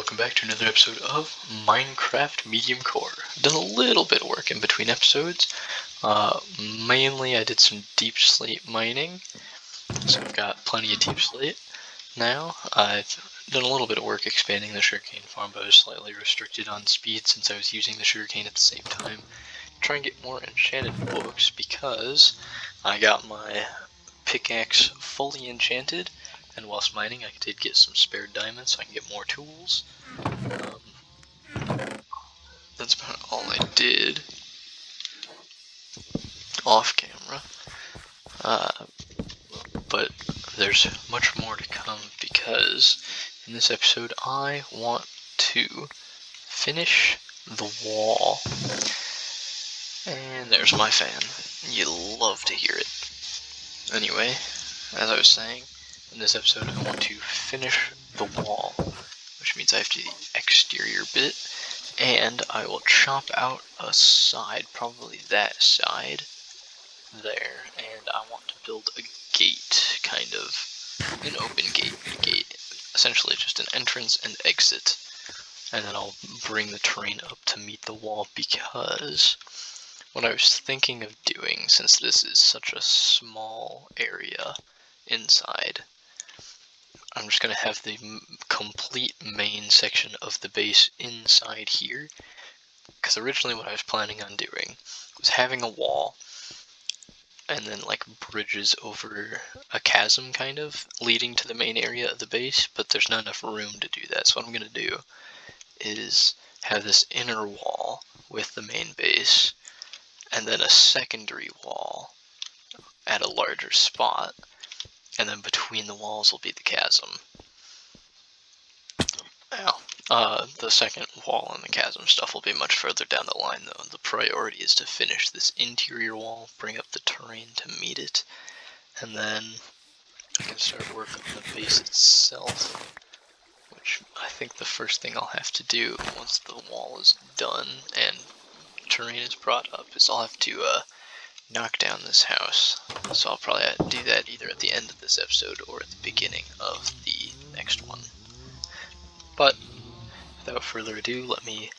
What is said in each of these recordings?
welcome back to another episode of Minecraft Mediumcore. I've done a little bit of work in between episodes. Mainly I did some deep slate mining, so I've got plenty of deep slate now. I've done a little bit of work expanding the sugarcane farm, but I was slightly restricted on speed since I was using the sugarcane at the same time. Try and get more enchanted books because I got my pickaxe fully enchanted, and whilst mining I did get some spare diamonds so I can get more tools. That's about all I did off camera, but there's much more to come because in this episode I want to finish the wall. And there's my fan. You love to hear it. Anyway, as I was saying, in this episode I want to finish the wall, which means I have to do the exterior bit, and I will chop out a side, probably that side there, and I want to build a gate, kind of an open gate, essentially just an entrance and exit, and then I'll bring the terrain up to meet the wall, because what I was thinking of doing, since this is such a small area inside, I'm just going to have the complete main section of the base inside here, because originally what I was planning on doing was having a wall, and then like bridges over a chasm kind of, leading to the main area of the base, but there's not enough room to do that, so what I'm going to do is have this inner wall with the main base, and then a secondary wall at a larger spot, and then between the walls will be the chasm. Now, the second wall and the chasm stuff will be much further down the line though. The priority is to finish this interior wall, bring up the terrain to meet it, and then I can start work on the base itself, which I think the first thing I'll have to do once the wall is done and terrain is brought up is I'll have to knock down this house. So I'll probably do that either at the end of this episode or at the beginning of the next one. But without further ado, let me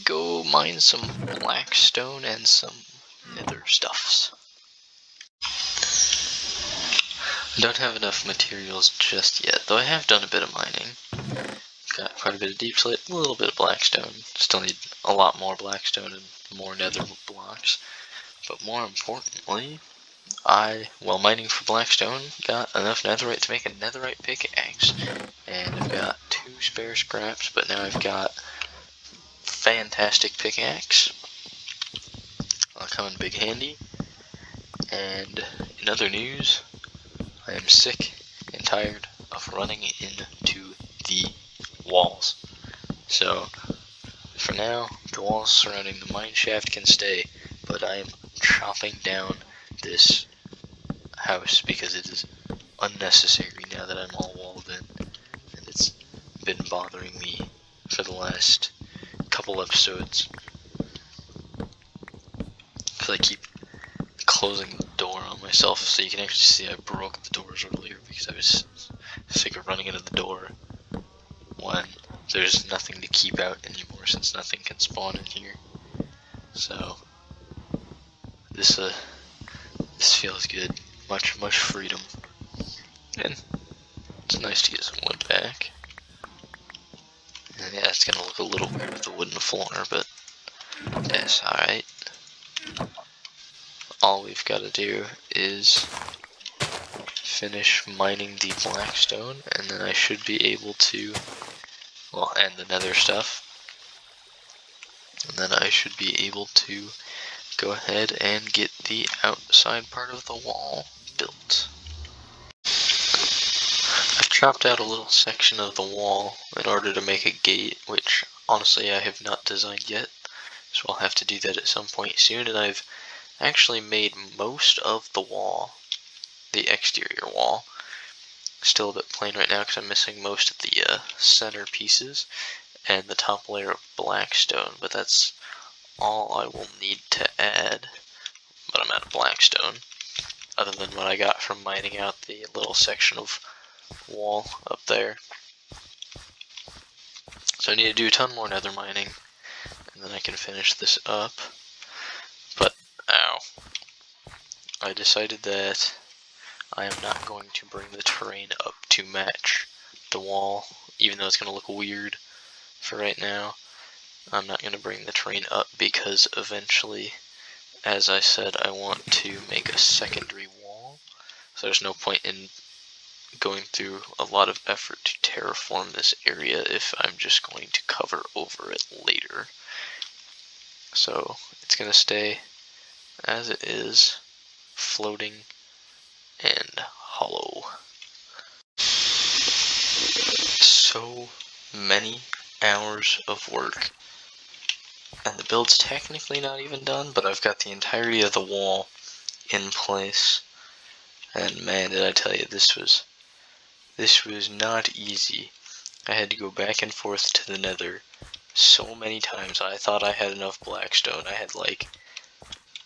go mine some blackstone and some nether stuffs. I don't have enough materials just yet, though I have done a bit of mining. Got quite a bit of deep slate, a little bit of blackstone. Still need a lot more blackstone and more nether blocks. But more importantly, while mining for blackstone, got enough netherite to make a netherite pickaxe. And I've got 2 spare scraps, but now I've got fantastic pickaxe. I'll come in big handy. And in other news, I am sick and tired of running into the walls. So, for now, the walls surrounding the mine shaft can stay, but I am chopping down this house because it is unnecessary now that I'm all walled in, and it's been bothering me for the last couple episodes because I keep closing the door on myself. So you can actually see I broke the doors earlier because I was sick of running into the door when there's nothing to keep out anymore, since nothing can spawn in here. So this feels good. Much freedom. And it's nice to get some wood back. And yeah, it's gonna look a little weird with the wooden floor, but that's alright. All we've got to do is finish mining the blackstone, and then I should be able to, and the nether stuff, and then I should be able to go ahead and get the outside part of the wall built. I've chopped out a little section of the wall in order to make a gate, which honestly I have not designed yet, so I'll have to do that at some point soon, and I've actually made most of the wall, the exterior wall. Still a bit plain right now because I'm missing most of the center pieces and the top layer of blackstone, but that's all I will need to add. But I'm out of blackstone, other than what I got from mining out the little section of wall up there. So I need to do a ton more nether mining, and then I can finish this up. But, ow. I decided that I am not going to bring the terrain up to match the wall, even though it's going to look weird for right now. I'm not going to bring the terrain up because eventually, as I said, I want to make a secondary wall. So there's no point in going through a lot of effort to terraform this area if I'm just going to cover over it later. So it's going to stay as it is, floating and hollow. So many hours of work, and the build's technically not even done, but I've got the entirety of the wall in place. And man, did I tell you, this was not easy. I had to go back and forth to the nether so many times. I thought I had enough blackstone. I had like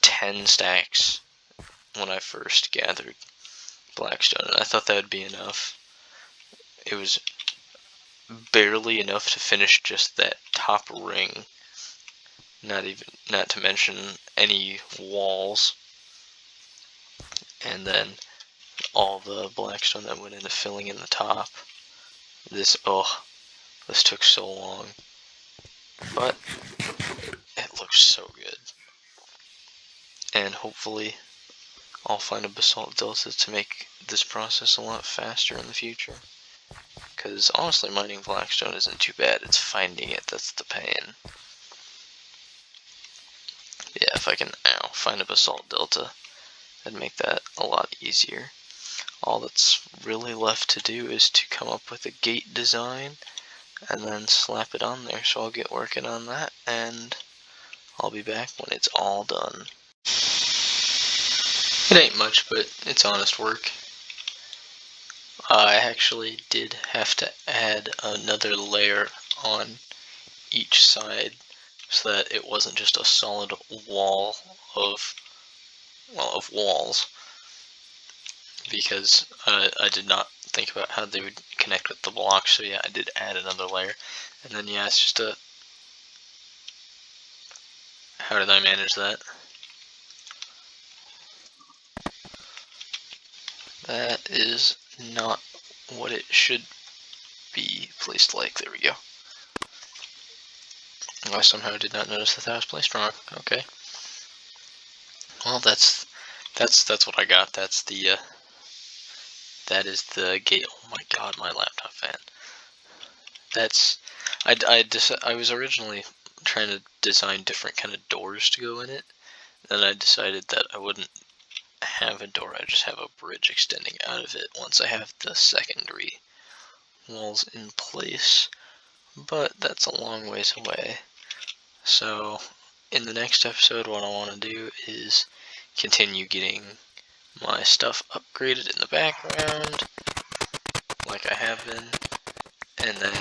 10 stacks when I first gathered blackstone, and I thought that would be enough. It was barely enough to finish just that top ring. Not to mention any walls. And then all the blackstone that went into filling in the top. This took so long. But it looks so good. And hopefully I'll find a basalt delta to make this process a lot faster in the future. Because honestly, mining blackstone isn't too bad. It's finding it that's the pain. Yeah, if I can find a basalt delta, that'd make that a lot easier. All that's really left to do is to come up with a gate design and then slap it on there. So I'll get working on that, and I'll be back when it's all done. It ain't much, but it's honest work. I actually did have to add another layer on each side so that it wasn't just a solid wall of walls, because I did not think about how they would connect with the blocks. So yeah, I did add another layer, and then yeah, it's just a... How did I manage that? That is not what it should be placed like. There we go. I somehow did not notice that was placed wrong. Okay. Well, that's what I got. That's the that is the gate. Oh my god, my laptop fan. That's I was originally trying to design different kind of doors to go in it. Then I decided that I wouldn't have a door. I'd just have a bridge extending out of it once I have the secondary walls in place. But that's a long ways away. So in the next episode, what I want to do is continue getting my stuff upgraded in the background, like I have been, and then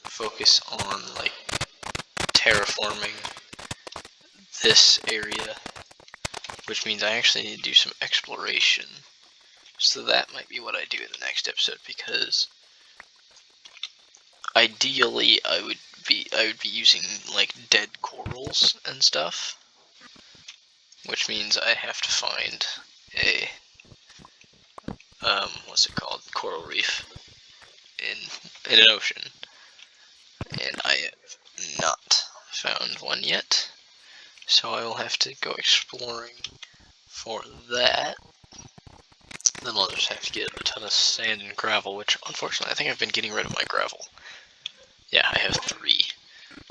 focus on like terraforming this area, which means I actually need to do some exploration. So that might be what I do in the next episode, because ideally I would be using like dead corals and stuff, which means I have to find a what's it called, coral reef in an ocean, and I have not found one yet, so I will have to go exploring for that. Then I'll just have to get a ton of sand and gravel, which unfortunately I think I've been getting rid of my gravel. Yeah, I have 3.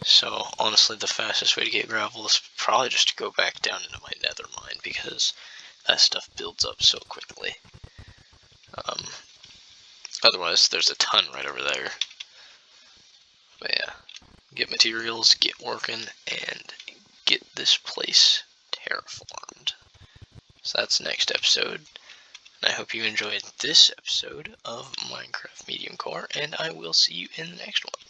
So honestly, the fastest way to get gravel is probably just to go back down into my nether mine, because that stuff builds up so quickly. Otherwise, there's a ton right over there. But yeah, get materials, get working, and get this place terraformed. So that's next episode. And I hope you enjoyed this episode of Minecraft Mediumcore, and I will see you in the next one.